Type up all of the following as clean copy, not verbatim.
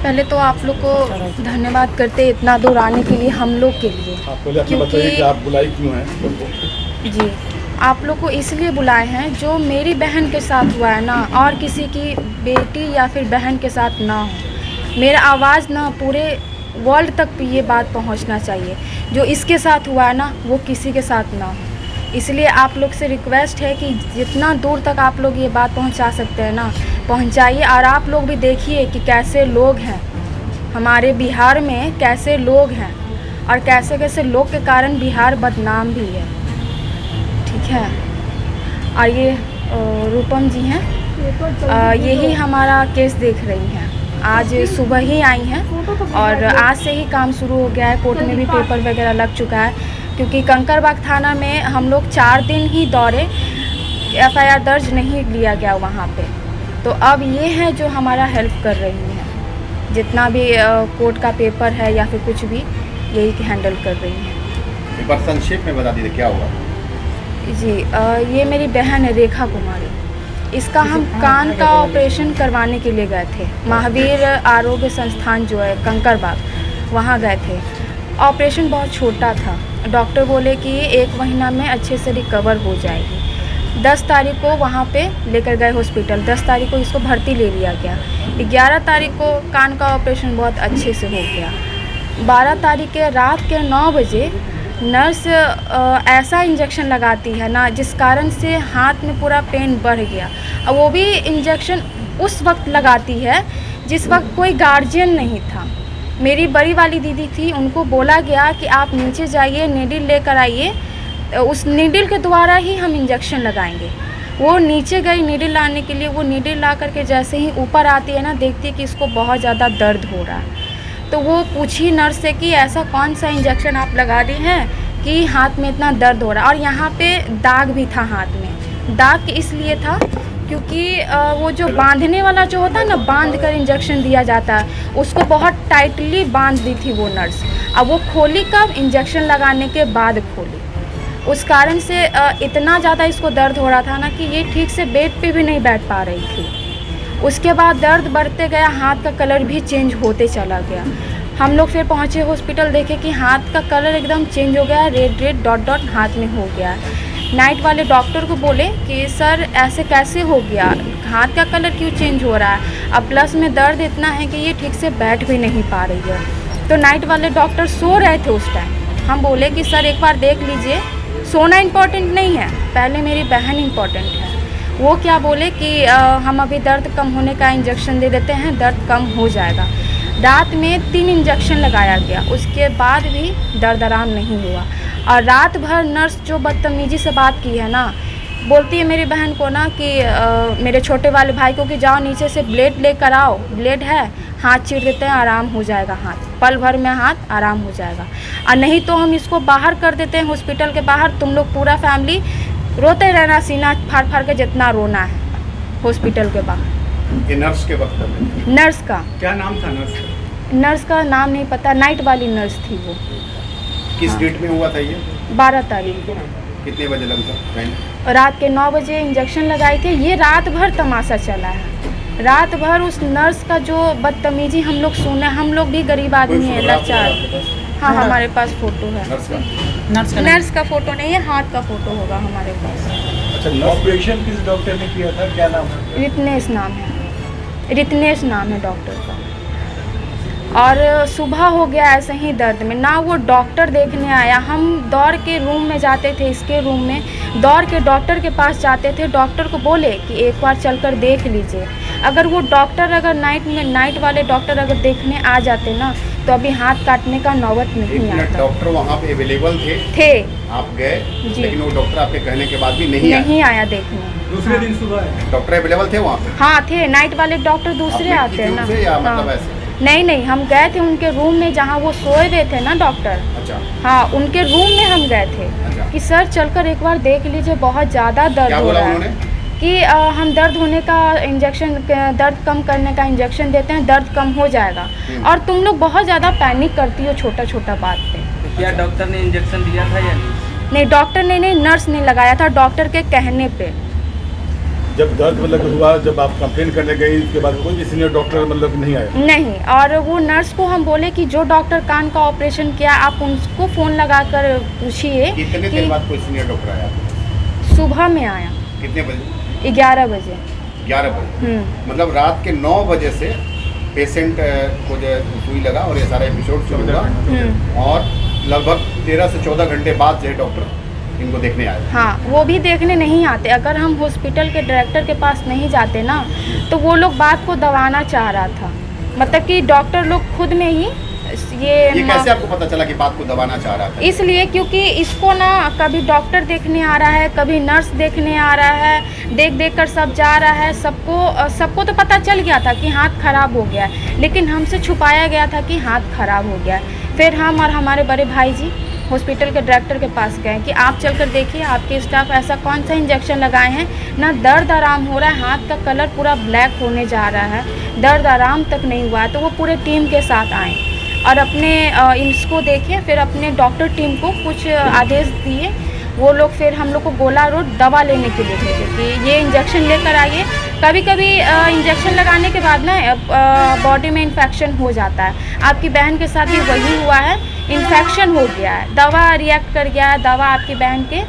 पहले तो आप लोग को धन्यवाद करते इतना दूर आने के लिए हम लोग के लिए। आप पहले अपना बताइए कि आप बुलाई क्यों हैं? जी, आप लोग को इसलिए बुलाए हैं जो मेरी बहन के साथ हुआ है ना, और किसी की बेटी या फिर बहन के साथ ना हो। मेरा आवाज़ ना पूरे वर्ल्ड तक ये बात पहुंचना चाहिए, जो इसके साथ हुआ है ना वो किसी के साथ ना हो। इसलिए आप लोग से रिक्वेस्ट है कि जितना दूर तक आप लोग ये बात पहुंचा सकते हैं ना पहुंचाइए। और आप लोग भी देखिए कि कैसे लोग हैं हमारे बिहार में, कैसे लोग हैं और कैसे कैसे लोग के कारण बिहार बदनाम भी है। ठीक है। और ये रूपम जी हैं, यही हमारा केस देख रही हैं। आज सुबह ही आई हैं और आज से ही काम शुरू हो गया है। कोर्ट में भी पेपर वगैरह लग चुका है, क्योंकि कंकरबाग थाना में हम लोग 4 दिन ही दौरे, एफआईआर दर्ज नहीं लिया गया वहाँ पे। तो अब ये है जो हमारा हेल्प कर रही हैं, जितना भी कोर्ट का पेपर है या फिर कुछ भी यही हैंडल कर रही हैं। एक बार संक्षेप में बता दीजिए क्या हुआ? जी, ये मेरी बहन है रेखा कुमारी। इसका हम कान का ऑपरेशन करवाने के लिए गए थे, महावीर आरोग्य संस्थान जो है कंकरबाग, वहाँ गए थे। ऑपरेशन बहुत छोटा था, डॉक्टर बोले कि 1 महीना में अच्छे से रिकवर हो जाएगी। 10 तारीख को वहाँ पे लेकर गए हॉस्पिटल, 10 तारीख को इसको भर्ती ले लिया गया। 11 तारीख को कान का ऑपरेशन बहुत अच्छे से हो गया। 12 तारीख के रात के 9 बजे नर्स ऐसा इंजेक्शन लगाती है ना, जिस कारण से हाथ में पूरा पेन बढ़ गया। और वो भी इंजेक्शन उस वक्त लगाती है जिस वक्त कोई गार्जियन नहीं था। मेरी बड़ी वाली दीदी थी, उनको बोला गया कि आप नीचे जाइए, नीडल लेकर आइए, उस नीडल के द्वारा ही हम इंजेक्शन लगाएंगे। वो नीचे गई नीडल लाने के लिए। वो नीडल ला करके जैसे ही ऊपर आती है ना, देखती है कि इसको बहुत ज़्यादा दर्द हो रहा है। तो वो पूछी नर्स से कि ऐसा कौन सा इंजेक्शन आप लगा दी हैं कि हाथ में इतना दर्द हो रहा है। और यहाँ पे दाग भी था हाथ में। दाग इसलिए था क्योंकि वो जो बांधने वाला जो होता है ना, बांध कर इंजेक्शन दिया जाता है, उसको बहुत टाइटली बांध दी थी वो नर्स। अब वो खोली कब? इंजेक्शन लगाने के बाद खोली। उस कारण से इतना ज़्यादा इसको दर्द हो रहा था ना कि ये ठीक से बेड पे भी नहीं बैठ पा रही थी। उसके बाद दर्द बढ़ते गया, हाथ का कलर भी चेंज होते चला गया। हम लोग फिर पहुँचे हॉस्पिटल, देखे कि हाथ का कलर एकदम चेंज हो गया, रेड रेड डॉट डॉट हाथ में हो गया। नाइट वाले डॉक्टर को बोले कि सर ऐसे कैसे हो गया, हाथ का कलर क्यों चेंज हो रहा है? अब प्लस में दर्द इतना है कि ये ठीक से बैठ भी नहीं पा रही है। तो नाइट वाले डॉक्टर सो रहे थे उस टाइम। हम बोले कि सर एक बार देख लीजिए, सोना इम्पोर्टेंट नहीं है, पहले मेरी बहन इम्पोर्टेंट है। वो क्या बोले कि हम अभी दर्द कम होने का इंजेक्शन दे देते हैं, दर्द कम हो जाएगा। रात में 3 इंजेक्शन लगाया गया, उसके बाद भी दर्द आराम नहीं हुआ। और रात भर नर्स जो बदतमीजी से बात की है ना, बोलती है मेरी बहन को ना कि मेरे छोटे वाले भाई को कि जाओ नीचे से ब्लेड लेकर आओ, ब्लेड है, हाथ चीर देते हैं, आराम हो जाएगा, हाथ पल भर में हाथ आराम हो जाएगा। और नहीं तो हम इसको बाहर कर देते हैं हॉस्पिटल के बाहर, तुम लोग पूरा फैमिली रोते रहना, सीना फाड़ फाड़ के जितना रोना है हॉस्पिटल के बाहर। ये नर्स के वक्त में नर्स का क्या नाम था? नर्स का नाम नहीं पता, नाइट वाली नर्स थी वो। किस डेट में हुआ था ये? 12 तारीख को। कितने बजे लगा? रात के 9 बजे इंजेक्शन लगाए थे। ये रात भर तमाशा चला है, रात भर उस नर्स का जो बदतमीजी हम लोग सुने। हम लोग भी गरीब आदमी हैं, लाचार। हाँ, हमारे पास फोटो है। नर्स का फोटो नहीं है, हाथ का फोटो होगा हमारे पास। अच्छा, ऑपरेशन किस डॉक्टर ने किया था, क्या नाम है? रितनेश नाम है, रितनेश नाम है डॉक्टर का। और सुबह हो गया ऐसे ही दर्द में, ना वो डॉक्टर देखने आया। हम दौड़ के रूम में जाते थे, इसके रूम में दौड़ के डॉक्टर के पास जाते थे। डॉक्टर को बोले कि एक बार चलकर देख लीजिए। अगर वो डॉक्टर अगर नाइट वाले डॉक्टर अगर देखने आ जाते ना, तो अभी हाथ काटने का नौबत नहीं आता। डॉक्टर वहाँ पे अवेलेबल थे, आप गए, लेकिन वो डॉक्टर आपके कहने के बाद भी नहीं आया देखने। दूसरे दिन सुबह डॉक्टर अवेलेबल थे वहाँ पे? हाँ थे, नाइट वाले डॉक्टर दूसरे आते हैं ना। या मतलब ऐसे? नहीं, हम गए थे उनके रूम में जहाँ वो सोए हुए थे ना डॉक्टर। अच्छा। हाँ, उनके रूम में हम गए थे। अच्छा। कि सर चलकर एक बार देख लीजिए, बहुत ज़्यादा दर्द हो रहा है। कि हम दर्द होने का इंजेक्शन, दर्द कम करने का इंजेक्शन देते हैं, दर्द कम हो जाएगा। और तुम लोग बहुत ज़्यादा पैनिक करती हो छोटा छोटा बात पे। क्या डॉक्टर ने इंजेक्शन दिया था या नहीं? नहीं, डॉक्टर ने नहीं, नर्स ने लगाया था, डॉक्टर के कहने पे। जब दर्द मतलब हुआ, जब आप कंप्लेन करने गई, उसके बाद कोई भी सीनियर डॉक्टर मतलब नहीं आया? नहीं, और वो नर्स को हम बोले कि जो डॉक्टर कान का ऑपरेशन किया आप उनको फ़ोन लगा कर पूछिए। कितने देर बाद कोई सीनियर डॉक्टर आया? सुबह में आया। कितने बजे? 11 बजे। 11 बजे, मतलब रात के 9 बजे से पेशेंट को जो सुई लगा और ये सारा एपिसोड शुरू हुआ और लगभग 13 से 14 घंटे बाद जो है डॉक्टर इनको देखने आए। हाँ, वो भी देखने नहीं आते। अगर हम हॉस्पिटल के डायरेक्टर के पास नहीं जाते ना तो वो लोग बात को दबाना चाह रहा था, मतलब कि डॉक्टर लोग खुद में ही ये कैसे आपको पता चला कि बात को दबाना चाह रहा था? इसलिए क्योंकि इसको ना कभी डॉक्टर देखने आ रहा है, कभी नर्स देखने आ रहा है, देख देख कर सब जा रहा है। सबको तो पता चल गया था कि हाथ खराब हो गया है, लेकिन हमसे छुपाया गया था कि हाथ खराब हो गया है। फिर हम और हमारे बड़े भाई जी हॉस्पिटल के डायरेक्टर के पास गए कि आप चलकर देखिए आपके स्टाफ ऐसा कौन सा इंजेक्शन लगाए हैं, ना दर्द आराम हो रहा है, हाथ का कलर पूरा ब्लैक होने जा रहा है, दर्द आराम तक नहीं हुआ है। तो वो पूरे टीम के साथ आए और अपने इसको देखे, फिर अपने डॉक्टर टीम को कुछ आदेश दिए। वो लोग फिर हम लोग को गोला रोड दवा लेने के लिए भेजे कि ये इंजेक्शन लेकर आइए। कभी कभी इंजेक्शन लगाने के बाद ना बॉडी में इन्फेक्शन हो जाता है। आपकी बहन के साथ भी वही हुआ है, इन्फेक्शन हो गया है, दवा रिएक्ट कर गया है, दवा आपकी बहन के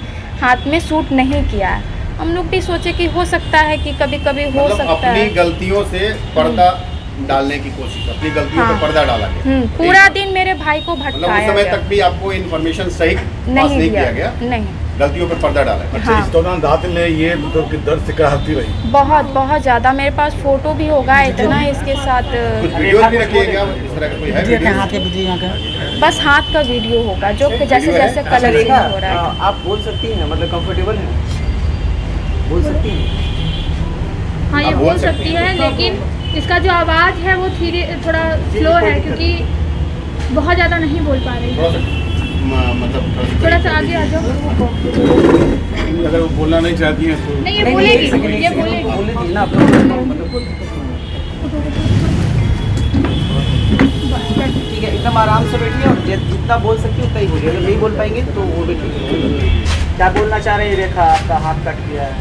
हाथ में सूट नहीं किया है। हम लोग भी सोचे कि हो सकता है कि कभी कभी हो सकता है अपनी गलतियों से पर्दा डालने की कोशिश, अपनी गलतियों पे पर्दा डाला गया। पूरा दिन मेरे भाई को भटकाया मतलब उस समय तक भी आपको इन्फॉर्मेशन सही पास नहीं किया गया? नहीं, गलतियों पे पर्दा डाला। अच्छा, इस दौरान रात में ये मतलब कि दर्द से कराहती रही? बहुत ज़्यादा। मेरे पास फोटो भी होगा इतना इसके साथ। कुछ वीडियो भी रखिएगा इस तरह का कोई है वीडियो? बस हाथ का वीडियो होगा जो जैसे जैसे कलर चेंज हो रहा है। आप बोल सकती हैं, मतलब कंफर्टेबल है, बोल सकती हैं? हाँ, ये बोल सकती है, लेकिन इसका जो आवाज़ है वो धीरे थोड़ा स्लो है क्योंकि बहुत ज़्यादा नहीं बोल पा रही। मतलब थोड़ा सा आगे आ जाओ। अगर वो बोलना नहीं चाहती हैं तो नहीं, ये बोलेगी, ये बोलेगी ना अपना मतलब ठीक है, एकदम आराम से बैठिए और जितना बोल सकती है उतना ही बोलिए। अगर नहीं बोल पाएंगे तो वो भी ठीक है। क्या बोलना चाह रहे हैं रेखा? आपका हाथ कट गया है।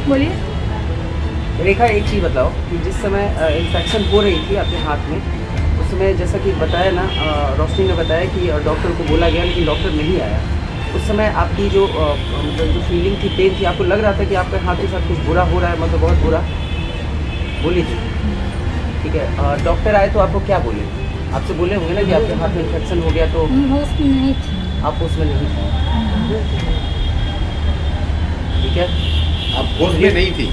बोलिए रेखा, एक चीज़ बताओ कि जिस समय इन्फेक्शन हो रही थी आपके हाथ में, उस समय जैसा कि बताया ना, रोशनी ने बताया कि डॉक्टर को बोला गया लेकिन डॉक्टर नहीं आया। उस समय आपकी जो मतलब जो फीलिंग थी, पेन थी, आपको लग रहा था कि आपके हाथ के साथ कुछ बुरा हो रहा है, मतलब बहुत बुरा? बोली थी, ठीक है। डॉक्टर आए तो आपको क्या बोले? आपसे बोले होंगे ना कि आपके हाथ में इन्फेक्शन हो गया, तो नहीं थी आप उसमें नहीं थे, ठीक है? आप होश में नहीं थी?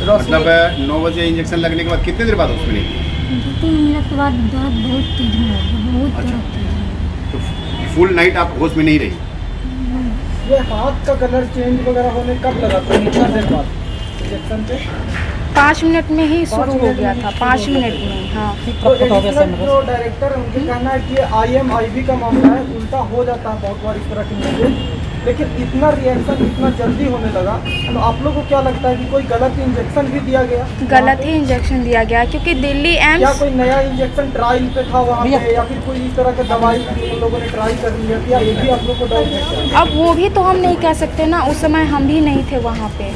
मतलब 9 बजे इंजेक्शन लगने के बाद कितने देर बाद उसमें नहीं थी? 2-3 मिनट के बाद दर्द बहुत तेज हुआ, बहुत दर्द तेज। तो फुल नाइट आप होश में नहीं रही? ये हाथ का कलर चेंज वगैरह होने कब लगा था? कितना देर बाद इंजेक्शन पे? 5 मिनट में ही शुरू हो गया था, 5 मिनट में। हाँ, तो जो डायरेक्टर है उनके कहना है कि IMIV का मामला है, उल्टा हो जाता है बहुत बार इस तरह की चीजें, लेकिन इतना रिएक्शन इतना जल्दी होने लगा। तो आप लोगों को क्या लगता है कि कोई गलत इंजेक्शन भी दिया गया? गलत ही इंजेक्शन दिया गया क्योंकि दिल्ली क्या एम्स कोई नया इंजेक्शन ट्रायल पे था वहाँ पे, या फिर कोई इस तरह का दवाई उन लोगों ने ट्राई कर लिया? क्या ये भी आप लोग को डाउट है? अब वो भी तो हम नहीं कह सकते ना, उस समय हम भी नहीं थे वहाँ पे।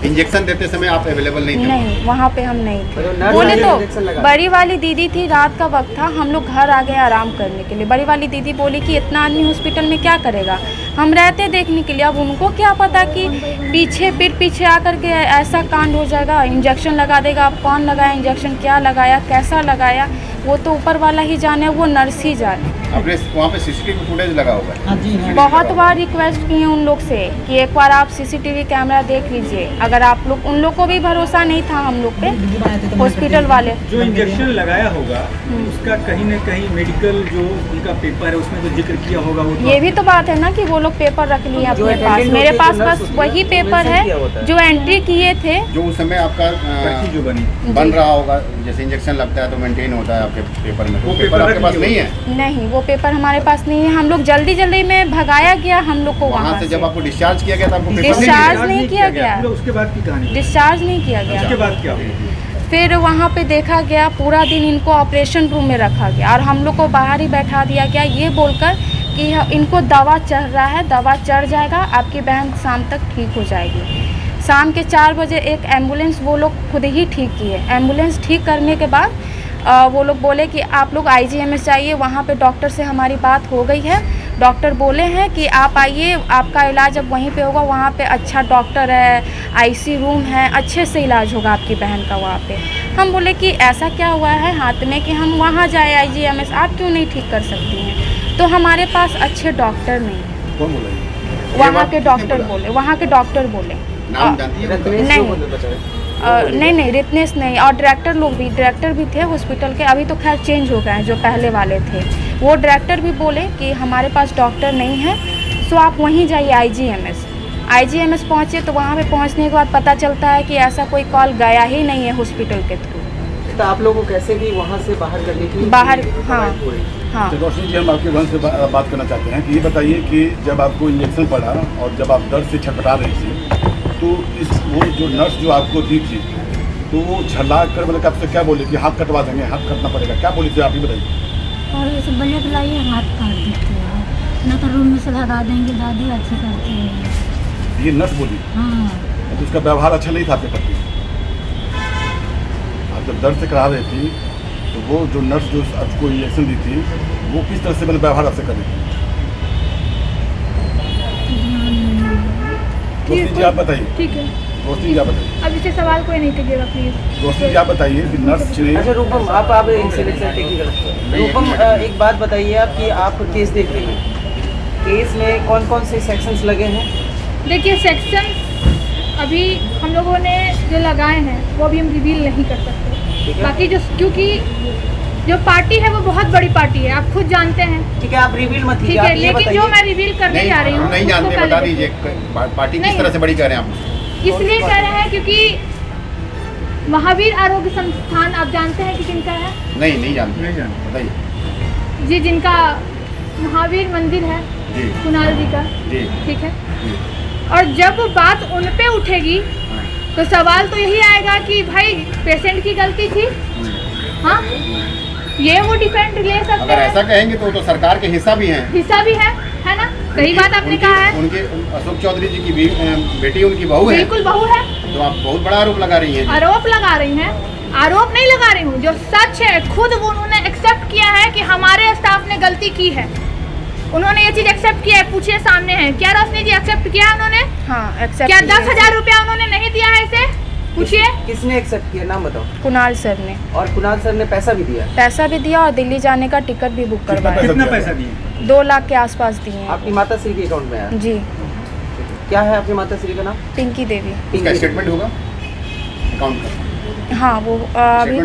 इंजेक्शन देते समय आप अवेलेबल नहीं थे? नहीं, वहाँ पे हम नहीं थे। मतलब नर्स बोले ने तो इंजेक्शन लगाया? बड़ी वाली दीदी थी, रात का वक्त था, हम लोग घर आ गए आराम करने के लिए। बड़ी वाली दीदी बोली कि इतना आदमी हॉस्पिटल में क्या करेगा, हम रहते देखने के लिए। अब उनको क्या पता कि पीठ पीछे आकर के ऐसा कांड हो जाएगा, इंजेक्शन लगा देगा। अब कौन लगाया इंजेक्शन, क्या लगाया, कैसा लगाया, वो तो ऊपर वाला ही जाने, वो नर्स ही जाने। आपने वहाँ पे CCTV फुटेज लगा होगा? बहुत बार रिक्वेस्ट किए उन लोग से कि एक बार आप CCTV कैमरा देख लीजिए। अगर आप लोग, उन लोग को भी भरोसा नहीं था हम लोग पे, हॉस्पिटल वाले। जो इंजेक्शन लगाया होगा उसका कहीं न कहीं मेडिकल जो उनका पेपर है उसमें तो जिक्र किया होगा। वो तो ये भी तो बात है ना कि वो लोग पेपर रख लिए अपने पास। मेरे पास बस वही पेपर है जो एंट्री किए थे। जो उस समय आपका पर्ची जो बन रहा होगा, जैसे इंजेक्शन लगता है तो मेंटेन होता है आपके पेपर में, वो पेपर आपके पास नहीं है? नहीं, वो पेपर हमारे पास नहीं है। हम लोग जल्दी जल्दी में भगाया गया हम लोग को वहाँ से। जब आपको डिस्चार्ज किया गया था आपको पेपर डिस्चार्ज नहीं किया गया, उसके बाद की कहानी, डिस्चार्ज नहीं किया गया। उसके बाद क्या? फिर वहाँ पे देखा गया, पूरा दिन इनको ऑपरेशन रूम में रखा गया और हम लोग को बाहर ही बैठा दिया गया, ये बोलकर कि इनको दवा चढ़ रहा है, दवा चढ़ जाएगा, आपकी बहन शाम तक ठीक हो जाएगी। शाम के 4 बजे एक एम्बुलेंस वो लोग खुद ही ठीक किए। एम्बुलेंस ठीक करने के बाद वो लोग बोले कि आप लोग IGMS जाइए, वहाँ पे डॉक्टर से हमारी बात हो गई है। डॉक्टर बोले हैं कि आप आइए, आपका इलाज अब वहीं पे होगा, वहाँ पे अच्छा डॉक्टर है, IC रूम है, अच्छे से इलाज होगा आपकी बहन का वहाँ पे। हम बोले कि ऐसा क्या हुआ है हाथ में कि हम वहाँ जाए IGMS, आप क्यों नहीं ठीक कर सकती हैं? तो हमारे पास अच्छे डॉक्टर नहीं हैं। कौन बोला ये? वहाँ के डॉक्टर बोले, वहाँ के डॉक्टर बोले। नाम जानती है उनका? रत्नेश नहीं। को बोलते बचाए। नहीं रितनेश नहीं, और डायरेक्टर भी थे हॉस्पिटल के, अभी तो खैर चेंज हो गए हैं, जो पहले वाले थे वो डायरेक्टर भी बोले कि हमारे पास डॉक्टर नहीं है, सो आप वहीं जाइए IGMS पहुँचे। तो वहाँ पे पहुँचने के बाद पता चलता है कि ऐसा कोई कॉल गया ही नहीं है हॉस्पिटल के थ्रू। तो आप लोगों को कैसे भी वहाँ से बाहर करने की बाहर, हाँ हाँ। तो रोशनी जी, हम आपके बहन से बात करना चाहते हैं कि ये बताइए कि जब आपको इंजेक्शन पड़ा और जब आप दर्द से छटपटा रही थी, तो वो जो नर्स जो आपको दी थी, तो वो झल्ला कर मतलब आपसे क्या बोले कि हाथ कटवा देंगे, हाथ कटना पड़ेगा, क्या बोली थी आप ही बताइए। और ये सब ब्लेड लाइए, हाथ काट देते हैं, ना तो रूम में से लगा देंगे, दादी अच्छे करते हैं। ये नर्स बोली? हाँ। तो उसका व्यवहार अच्छा नहीं था आपके प्रति? आप जब दर्द से करा रही थी तो वो जो नर्स जो आपको इंजेक्शन दी थी, वो किस तरह से मतलब व्यवहार आपसे कर रही थी? रोशनी जी आप बताइए। ठीक है, रोशनी जी आप बताइए। अब इसे सवाल कोई नहीं कीजिएगा प्लीज। रोशनी जी आप बताइए कि नर्स ने अच्छा रूपम, आप टेक्निकल रूपम, एक बात बताइए आप कि आप केस देख रही हैं, केस में कौन कौन से सेक्शंस लगे हैं? देखिए सेक्शन अभी हम लोगों ने जो लगाए हैं वो अभी हम रिवील नहीं कर सकते। ठीक है। बाकी जो, क्योंकि जो पार्टी है वो बहुत बड़ी पार्टी है, आप खुद जानते हैं। ठीक है, आप रिवील मत ठीक कीजिए, है, आप ये लेकिन जो बताइए। मैं रिवील करने जा रही हूँ नहीं उसको जानते, पहले बता देखिए। दीजिए पार्टी किस नहीं। तरह से बड़ी कह रहे हैं आप? इसलिए कह रहे हैं क्योंकि महावीर आरोग्य संस्थान आप जानते हैं कि किनका है? नहीं जानते, बताइए जी, जिनका महावीर मंदिर है जी। कुणाल जी का, जी ठीक है। जी। और जब बात उन पे उठेगी तो सवाल तो यही आएगा कि भाई पेशेंट की गलती थी, हाँ, ये वो डिफेंड ले सकते अगर हैं। ऐसा कहेंगे तो सरकार के हिस्सा भी हैं। हिस्सा भी है ना? सही बात आपने कहा है। उनके अशोक चौधरी जी की बेटी उनकी बहू है, बिल्कुल बहू है। तो आप बहुत बड़ा आरोप लगा रही हैं। आरोप लगा रही हैं? आरोप नहीं लगा रही हूँ, जो सच है खुद उन्होंने एक्सेप्ट किया है कि हमारे स्टाफ ने गलती की है। उन्होंने ये चीज एक्सेप्ट किया है, पूछिए सामने है। क्या रोशनी जी एक्सेप्ट किया उन्होंने? हाँ एक्सेप्ट। क्या 10,000 रुपया उन्होंने नहीं दिया है इसे? पूछिए। किसने एक्सेप्ट किया, नाम बताओ। कुणाल सर ने और कुणाल सर ने पैसा भी दिया? पैसा भी दिया और दिल्ली जाने का टिकट भी बुक करवाया। पैसा कितना दिया? पैसा दिए? 2 लाख के आसपास दिए हैं। आपकी माता श्री के अकाउंट में आया? जी, क्या है आपकी माता श्री का नाम? पिंकी देवी। उसका स्टेटमेंट होगा अकाउंट का? हाँ वो अभी स्टेटमेंट